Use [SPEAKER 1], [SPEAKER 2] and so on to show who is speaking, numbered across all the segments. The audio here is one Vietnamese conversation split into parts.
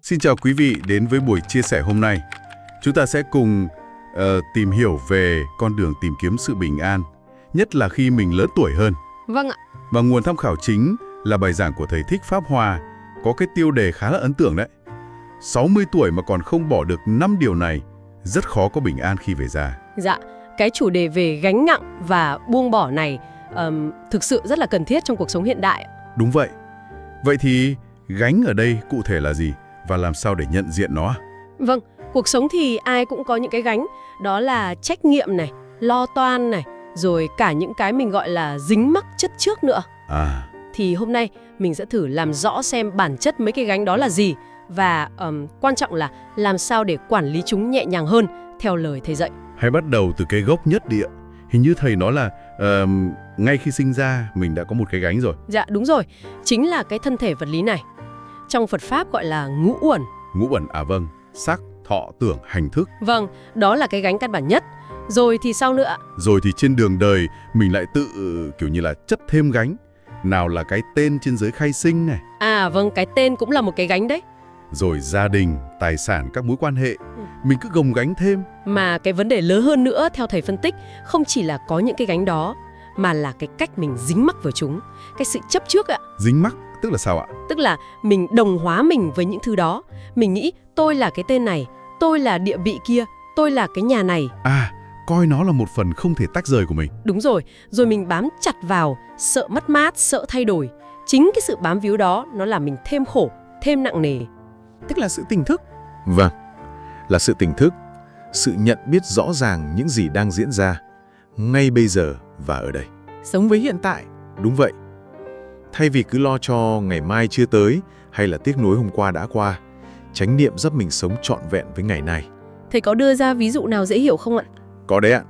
[SPEAKER 1] Xin chào quý vị đến với buổi chia sẻ hôm nay. Chúng ta sẽ cùng tìm hiểu về con đường tìm kiếm sự bình an, nhất là khi mình lớn tuổi hơn.
[SPEAKER 2] Vâng ạ.
[SPEAKER 1] Và nguồn tham khảo chính là bài giảng của thầy Thích Pháp Hòa, có cái tiêu đề khá là ấn tượng đấy. 60 tuổi mà còn không bỏ được 5 điều này, rất khó có bình an khi về già.
[SPEAKER 2] Dạ, cái chủ đề về gánh nặng và buông bỏ này thực sự rất là cần thiết trong cuộc sống hiện đại.
[SPEAKER 1] Đúng vậy. Vậy thì gánh ở đây cụ thể là gì và làm sao để nhận diện nó?
[SPEAKER 2] Vâng, cuộc sống thì ai cũng có những cái gánh, đó là trách nhiệm này, lo toan này, rồi cả những cái mình gọi là dính mắc chất trước nữa. Thì hôm nay mình sẽ thử làm rõ xem bản chất mấy cái gánh đó là gì và quan trọng là làm sao để quản lý chúng nhẹ nhàng hơn theo lời thầy dạy.
[SPEAKER 1] Hãy bắt đầu từ cái gốc nhất đi ạ. Hình như thầy nói là ngay khi sinh ra mình đã có một cái gánh rồi.
[SPEAKER 2] Dạ đúng rồi, chính là cái thân thể vật lý này. Trong Phật Pháp gọi là ngũ uẩn.
[SPEAKER 1] Ngũ uẩn, vâng, sắc, thọ, tưởng, hành thức.
[SPEAKER 2] Vâng, đó là cái gánh căn bản nhất. Rồi thì sao nữa ạ?
[SPEAKER 1] Rồi thì trên đường đời mình lại tự kiểu như là chất thêm gánh. Nào là cái tên trên giấy khai sinh này.
[SPEAKER 2] Vâng, cái tên cũng là một cái gánh đấy.
[SPEAKER 1] Rồi gia đình, tài sản, các mối quan hệ, mình cứ gồng gánh thêm.
[SPEAKER 2] Mà cái vấn đề lớn hơn nữa theo thầy phân tích không chỉ là có những cái gánh đó, mà là cái cách mình dính mắc vào chúng, cái sự chấp trước ạ.
[SPEAKER 1] Dính mắc tức là sao ạ?
[SPEAKER 2] Tức là mình đồng hóa mình với những thứ đó. Mình nghĩ tôi là cái tên này, tôi là địa vị kia, tôi là cái nhà này.
[SPEAKER 1] Coi nó là một phần không thể tách rời của mình.
[SPEAKER 2] Đúng rồi, rồi mình bám chặt vào, sợ mất mát, sợ thay đổi. Chính cái sự bám víu đó nó làm mình thêm khổ, thêm nặng nề.
[SPEAKER 3] Tức là sự tỉnh thức.
[SPEAKER 4] Vâng, là sự tỉnh thức, sự nhận biết rõ ràng những gì đang diễn ra, ngay bây giờ và ở đây.
[SPEAKER 3] Sống với hiện tại.
[SPEAKER 4] Đúng vậy. Thay vì cứ lo cho ngày mai chưa tới hay là tiếc nuối hôm qua đã qua, chánh niệm giúp mình sống trọn vẹn với ngày nay.
[SPEAKER 2] Thầy có đưa ra ví dụ nào dễ hiểu không ạ?
[SPEAKER 4] Có đấy ạ.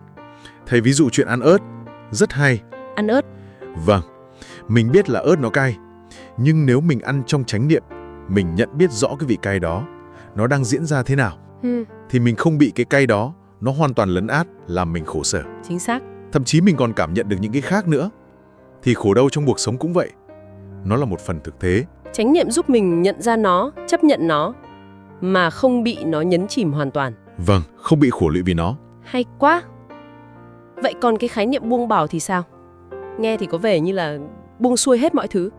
[SPEAKER 4] Thầy ví dụ chuyện ăn ớt, rất hay.
[SPEAKER 2] Ăn ớt?
[SPEAKER 4] Vâng, mình biết là ớt nó cay, nhưng nếu mình ăn trong chánh niệm, mình nhận biết rõ cái vị cay đó, nó đang diễn ra thế nào, thì mình không bị cái cay đó, nó hoàn toàn lấn át, làm mình khổ sở.
[SPEAKER 2] Chính xác.
[SPEAKER 4] Thậm chí mình còn cảm nhận được những cái khác nữa. Thì khổ đau trong cuộc sống cũng vậy. Nó là một phần thực tế.
[SPEAKER 2] Chánh niệm giúp mình nhận ra nó, chấp nhận nó, mà không bị nó nhấn chìm hoàn toàn.
[SPEAKER 4] Vâng, không bị khổ lụy vì nó.
[SPEAKER 2] Hay quá. Vậy còn cái khái niệm buông bỏ thì sao? Nghe thì có vẻ như là buông xuôi hết mọi thứ.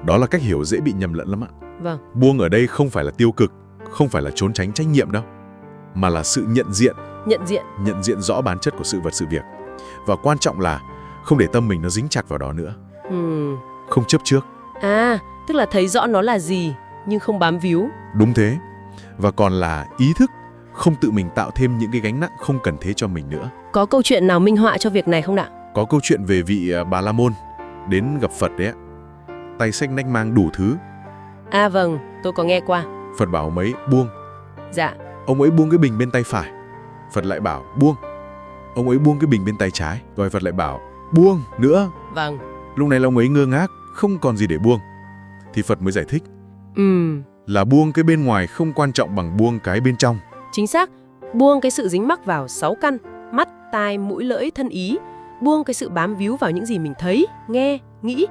[SPEAKER 4] Đó là cách hiểu dễ bị nhầm lẫn lắm ạ.
[SPEAKER 2] Vâng.
[SPEAKER 4] Buông ở đây không phải là tiêu cực, không phải là trốn tránh trách nhiệm đâu, mà là sự nhận diện. Nhận diện rõ bản chất của sự vật sự việc. Và quan trọng là không để tâm mình nó dính chặt vào đó nữa. Không chấp trước.
[SPEAKER 2] Tức là thấy rõ nó là gì, nhưng không bám víu.
[SPEAKER 4] Đúng thế. Và còn là ý thức, không tự mình tạo thêm những cái gánh nặng không cần thế cho mình nữa.
[SPEAKER 2] Có câu chuyện nào minh họa cho việc này không ạ?
[SPEAKER 4] Có câu chuyện về vị Bà La Môn đến gặp Phật đấy ạ. Tay xách nách mang đủ thứ.
[SPEAKER 2] Vâng, tôi có nghe qua.
[SPEAKER 4] Phật bảo ông ấy buông.
[SPEAKER 2] Dạ.
[SPEAKER 4] Ông ấy buông cái bình bên tay phải. Phật lại bảo buông. Ông ấy buông cái bình bên tay trái. Rồi Phật lại bảo buông nữa.
[SPEAKER 2] Vâng.
[SPEAKER 4] Lúc này là ông ấy ngơ ngác, không còn gì để buông. Thì Phật mới giải thích. Là buông cái bên ngoài không quan trọng bằng buông cái bên trong.
[SPEAKER 2] Chính xác. Buông cái sự dính mắc vào 6 căn: mắt, tai, mũi, lưỡi, thân, ý. Buông cái sự bám víu vào những gì mình thấy, nghe, nghĩ.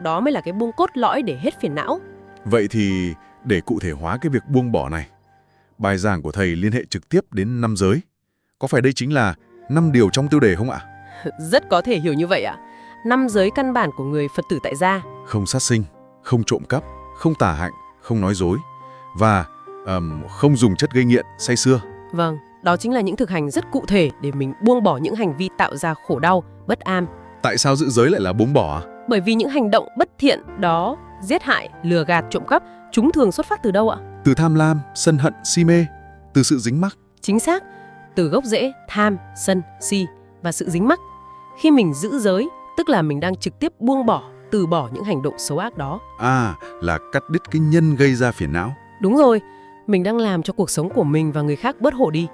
[SPEAKER 2] Đó mới là cái buông cốt lõi để hết phiền não.
[SPEAKER 4] Vậy thì để cụ thể hóa cái việc buông bỏ này, bài giảng của thầy liên hệ trực tiếp đến 5 giới. Có phải đây chính là 5 điều trong tiêu đề không ạ?
[SPEAKER 2] Rất có thể hiểu như vậy ạ. 5 giới căn bản của người Phật tử tại gia.
[SPEAKER 4] Không sát sinh, không trộm cắp, không tà hạnh, không nói dối và không dùng chất gây nghiện, say sưa.
[SPEAKER 2] Vâng, đó chính là những thực hành rất cụ thể để mình buông bỏ những hành vi tạo ra khổ đau, bất an.
[SPEAKER 4] Tại sao giữ giới lại là buông bỏ?
[SPEAKER 2] Bởi vì những hành động bất thiện đó, giết hại, lừa gạt, trộm cắp, chúng thường xuất phát từ đâu ạ?
[SPEAKER 4] Từ tham lam, sân hận, si mê, từ sự dính mắc.
[SPEAKER 2] Chính xác, từ gốc rễ tham, sân, si và sự dính mắc. Khi mình giữ giới, tức là mình đang trực tiếp buông bỏ, từ bỏ những hành động xấu ác đó.
[SPEAKER 1] Là cắt đứt cái nhân gây ra phiền não.
[SPEAKER 2] Đúng rồi, mình đang làm cho cuộc sống của mình và người khác bớt khổ đi.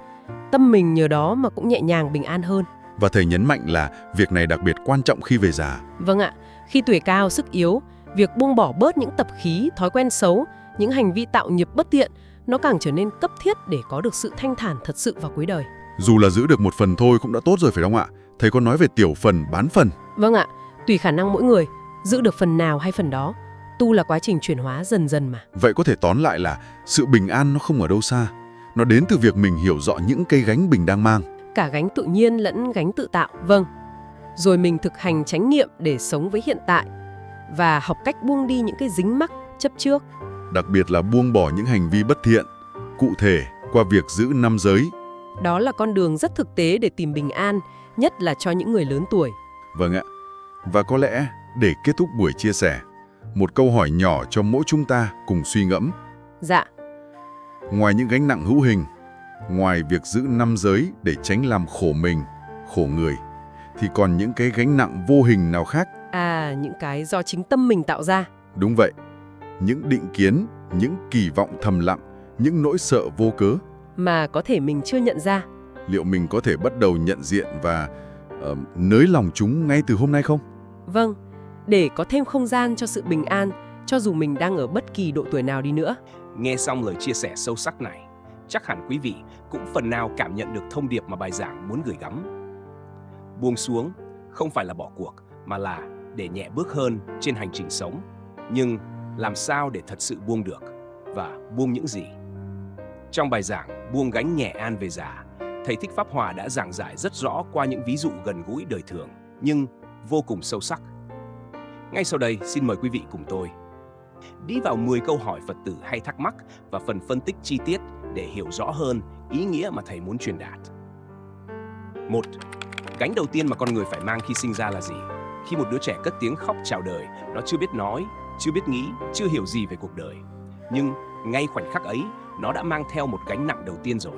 [SPEAKER 2] Tâm mình nhờ đó mà cũng nhẹ nhàng, bình an hơn.
[SPEAKER 1] Và thầy nhấn mạnh là việc này đặc biệt quan trọng khi về già.
[SPEAKER 2] Vâng ạ, khi tuổi cao, sức yếu, việc buông bỏ bớt những tập khí, thói quen xấu, những hành vi tạo nghiệp bất thiện, nó càng trở nên cấp thiết để có được sự thanh thản thật sự vào cuối đời.
[SPEAKER 1] Dù là giữ được một phần thôi cũng đã tốt rồi phải không ạ? Thầy có nói về tiểu phần, bán phần.
[SPEAKER 2] Vâng ạ, tùy khả năng mỗi người, giữ được phần nào hay phần đó. Tu là quá trình chuyển hóa dần dần mà.
[SPEAKER 1] Vậy có thể tóm lại là sự bình an nó không ở đâu xa. Nó đến từ việc mình hiểu rõ những cây gánh mình đang mang.
[SPEAKER 2] Cả gánh tự nhiên lẫn gánh tự tạo, vâng. Rồi mình thực hành chánh niệm để sống với hiện tại và học cách buông đi những cái dính mắc, chấp trước.
[SPEAKER 1] Đặc biệt là buông bỏ những hành vi bất thiện, cụ thể qua việc giữ 5 giới.
[SPEAKER 2] Đó là con đường rất thực tế để tìm bình an, nhất là cho những người lớn tuổi.
[SPEAKER 1] Vâng ạ. Và có lẽ để kết thúc buổi chia sẻ, một câu hỏi nhỏ cho mỗi chúng ta cùng suy ngẫm.
[SPEAKER 2] Dạ.
[SPEAKER 1] Ngoài những gánh nặng hữu hình, ngoài việc giữ 5 giới để tránh làm khổ mình, khổ người, thì còn những cái gánh nặng vô hình nào khác?
[SPEAKER 2] À, những cái do chính tâm mình tạo ra.
[SPEAKER 1] Đúng vậy. Những định kiến, những kỳ vọng thầm lặng, những nỗi sợ vô cớ.
[SPEAKER 2] Mà có thể mình chưa nhận ra.
[SPEAKER 1] Liệu mình có thể bắt đầu nhận diện và nới lòng chúng ngay từ hôm nay không?
[SPEAKER 2] Vâng, để có thêm không gian cho sự bình an, cho dù mình đang ở bất kỳ độ tuổi nào đi nữa.
[SPEAKER 5] Nghe xong lời chia sẻ sâu sắc này, chắc hẳn quý vị cũng phần nào cảm nhận được thông điệp mà bài giảng muốn gửi gắm. Buông xuống không phải là bỏ cuộc, mà là để nhẹ bước hơn trên hành trình sống. Nhưng làm sao để thật sự buông được? Và buông những gì? Trong bài giảng Buông gánh nhẹ an về già, Thầy Thích Pháp Hòa đã giảng giải rất rõ qua những ví dụ gần gũi đời thường, nhưng vô cùng sâu sắc. Ngay sau đây, xin mời quý vị cùng tôi đi vào 10 câu hỏi Phật tử hay thắc mắc và phần phân tích chi tiết để hiểu rõ hơn ý nghĩa mà Thầy muốn truyền đạt. 1. Gánh đầu tiên mà con người phải mang khi sinh ra là gì? Khi một đứa trẻ cất tiếng khóc chào đời, nó chưa biết nói, chưa biết nghĩ, chưa hiểu gì về cuộc đời. Nhưng ngay khoảnh khắc ấy, nó đã mang theo một gánh nặng đầu tiên rồi.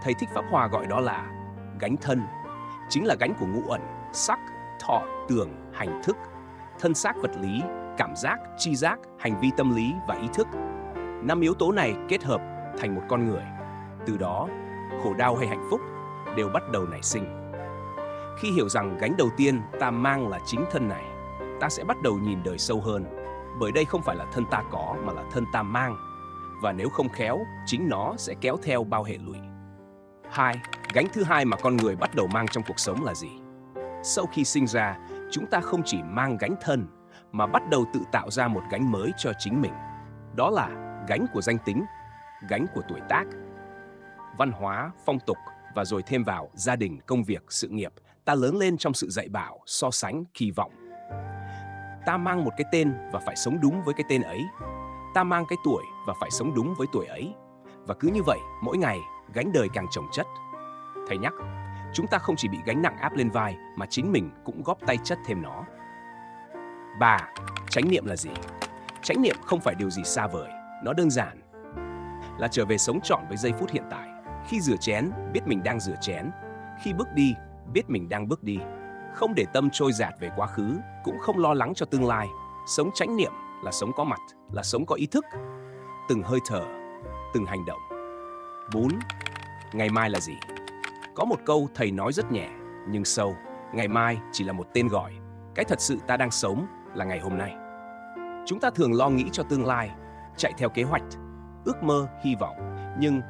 [SPEAKER 5] Thầy Thích Pháp Hòa gọi đó là gánh thân. Chính là gánh của ngũ uẩn, sắc, thọ, tưởng, hành thức, thân xác vật lý, cảm giác, tri giác, hành vi tâm lý và ý thức. 5 yếu tố này kết hợp thành một con người. Từ đó, khổ đau hay hạnh phúc đều bắt đầu nảy sinh. Khi hiểu rằng gánh đầu tiên ta mang là chính thân này, ta sẽ bắt đầu nhìn đời sâu hơn. Bởi đây không phải là thân ta có mà là thân ta mang. Và nếu không khéo, chính nó sẽ kéo theo bao hệ lụy. 2. Gánh thứ hai mà con người bắt đầu mang trong cuộc sống là gì? Sau khi sinh ra, chúng ta không chỉ mang gánh thân, mà bắt đầu tự tạo ra một gánh mới cho chính mình. Đó là gánh của danh tính, gánh của tuổi tác, văn hóa, phong tục và rồi thêm vào gia đình, công việc, sự nghiệp. Ta lớn lên trong sự dạy bảo, so sánh, kỳ vọng. Ta mang một cái tên và phải sống đúng với cái tên ấy. Ta mang cái tuổi và phải sống đúng với tuổi ấy. Và cứ như vậy, mỗi ngày, gánh đời càng chồng chất. Thầy nhắc, chúng ta không chỉ bị gánh nặng áp lên vai, mà chính mình cũng góp tay chất thêm nó. 3. Chánh niệm là gì? Chánh niệm không phải điều gì xa vời, nó đơn giản là trở về sống trọn với giây phút hiện tại. Khi rửa chén, biết mình đang rửa chén. Khi bước đi, biết mình đang bước đi. Không để tâm trôi dạt về quá khứ, cũng không lo lắng cho tương lai. Sống chánh niệm là sống có mặt, là sống có ý thức. Từng hơi thở, từng hành động. 4. Ngày mai là gì? Có một câu thầy nói rất nhẹ, nhưng sâu. Ngày mai chỉ là một tên gọi. Cái thật sự ta đang sống là ngày hôm nay. Chúng ta thường lo nghĩ cho tương lai, chạy theo kế hoạch, ước mơ, hy vọng. Nhưng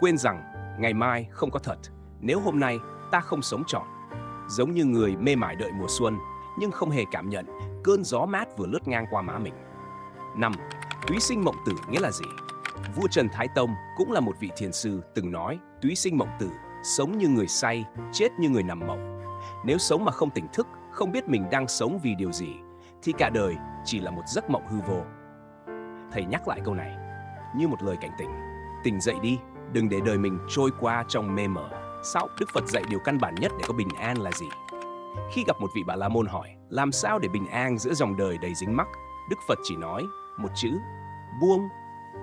[SPEAKER 5] quên rằng ngày mai không có thật nếu hôm nay ta không sống trọn. Giống như người mê mải đợi mùa xuân, nhưng không hề cảm nhận cơn gió mát vừa lướt ngang qua má mình. 5. Túy sinh mộng tử nghĩa là gì? Vua Trần Thái Tông cũng là một vị thiền sư từng nói túy sinh mộng tử, sống như người say, chết như người nằm mộng. Nếu sống mà không tỉnh thức, không biết mình đang sống vì điều gì, thì cả đời chỉ là một giấc mộng hư vô. Thầy nhắc lại câu này như một lời cảnh tỉnh. Tỉnh dậy đi, đừng để đời mình trôi qua trong mê mờ. Sao Đức Phật dạy điều căn bản nhất để có bình an là gì? Khi gặp một vị Bà La Môn hỏi làm sao để bình an giữa dòng đời đầy dính mắc, Đức Phật chỉ nói một chữ: buông.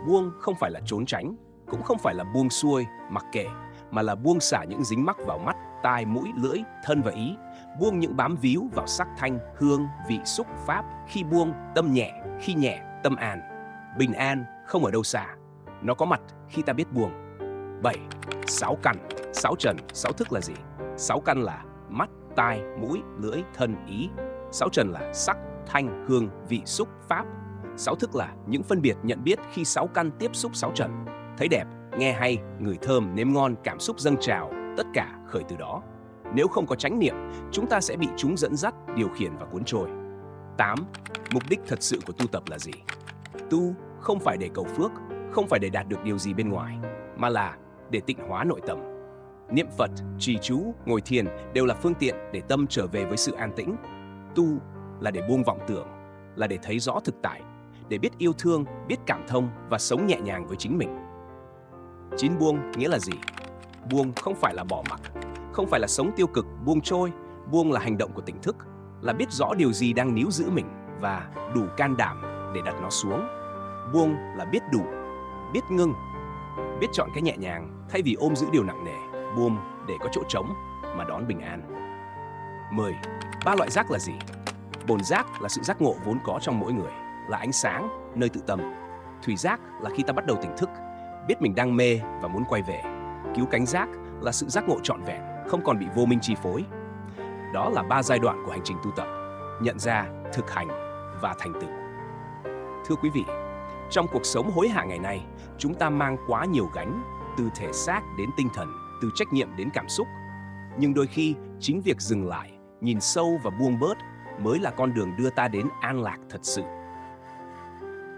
[SPEAKER 5] Buông không phải là trốn tránh, cũng không phải là buông xuôi, mặc kệ, mà là buông xả những dính mắc vào mắt, tai, mũi, lưỡi, thân và ý. Buông những bám víu vào sắc, thanh, hương, vị, xúc, pháp. Khi buông, tâm nhẹ, khi nhẹ, tâm an. Bình an không ở đâu xa, nó có mặt khi ta biết buông. 7. 6 căn, 6 trần, 6 thức là gì? 6 căn là mắt, tai, mũi, lưỡi, thân, ý. 6 trần là sắc, thanh, hương, vị, xúc, pháp. 6 thức là những phân biệt nhận biết khi 6 căn tiếp xúc 6 trần. Thấy đẹp, nghe hay, ngửi thơm, nếm ngon, cảm xúc dâng trào, tất cả khởi từ đó. Nếu không có chánh niệm, chúng ta sẽ bị chúng dẫn dắt, điều khiển và cuốn trôi. 8. Mục đích thật sự của tu tập là gì? Tu không phải để cầu phước, không phải để đạt được điều gì bên ngoài, mà là để tịnh hóa nội tâm. Niệm Phật, trì chú, ngồi thiền đều là phương tiện để tâm trở về với sự an tĩnh. Tu là để buông vọng tưởng, là để thấy rõ thực tại, để biết yêu thương, biết cảm thông và sống nhẹ nhàng với chính mình. 9 buông nghĩa là gì? Buông không phải là bỏ mặc, không phải là sống tiêu cực, buông trôi. Buông là hành động của tỉnh thức, là biết rõ điều gì đang níu giữ mình và đủ can đảm để đặt nó xuống. Buông là biết đủ, biết ngưng, biết chọn cái nhẹ nhàng thay vì ôm giữ điều nặng nề. Buông để có chỗ trống mà đón bình an. 10. 3 loại giác là gì? Bồn giác là sự giác ngộ vốn có trong mỗi người, là ánh sáng, nơi tự tâm. Thủy giác là khi ta bắt đầu tỉnh thức, biết mình đang mê và muốn quay về. Cứu cánh giác là sự giác ngộ trọn vẹn, không còn bị vô minh chi phối. Đó là 3 giai đoạn của hành trình tu tập: nhận ra, thực hành và thành tựu. Thưa quý vị, trong cuộc sống hối hả ngày nay, chúng ta mang quá nhiều gánh, từ thể xác đến tinh thần, từ trách nhiệm đến cảm xúc. Nhưng đôi khi, chính việc dừng lại, nhìn sâu và buông bớt mới là con đường đưa ta đến an lạc thật sự.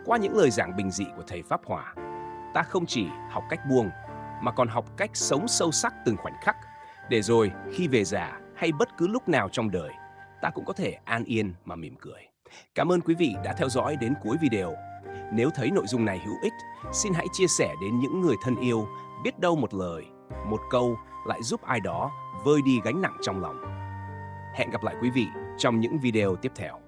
[SPEAKER 5] Qua những lời giảng bình dị của thầy Pháp Hòa, ta không chỉ học cách buông, mà còn học cách sống sâu sắc từng khoảnh khắc, để rồi khi về già hay bất cứ lúc nào trong đời, ta cũng có thể an yên mà mỉm cười. Cảm ơn quý vị đã theo dõi đến cuối video. Nếu thấy nội dung này hữu ích, xin hãy chia sẻ đến những người thân yêu, biết đâu một lời, một câu lại giúp ai đó vơi đi gánh nặng trong lòng. Hẹn gặp lại quý vị trong những video tiếp theo.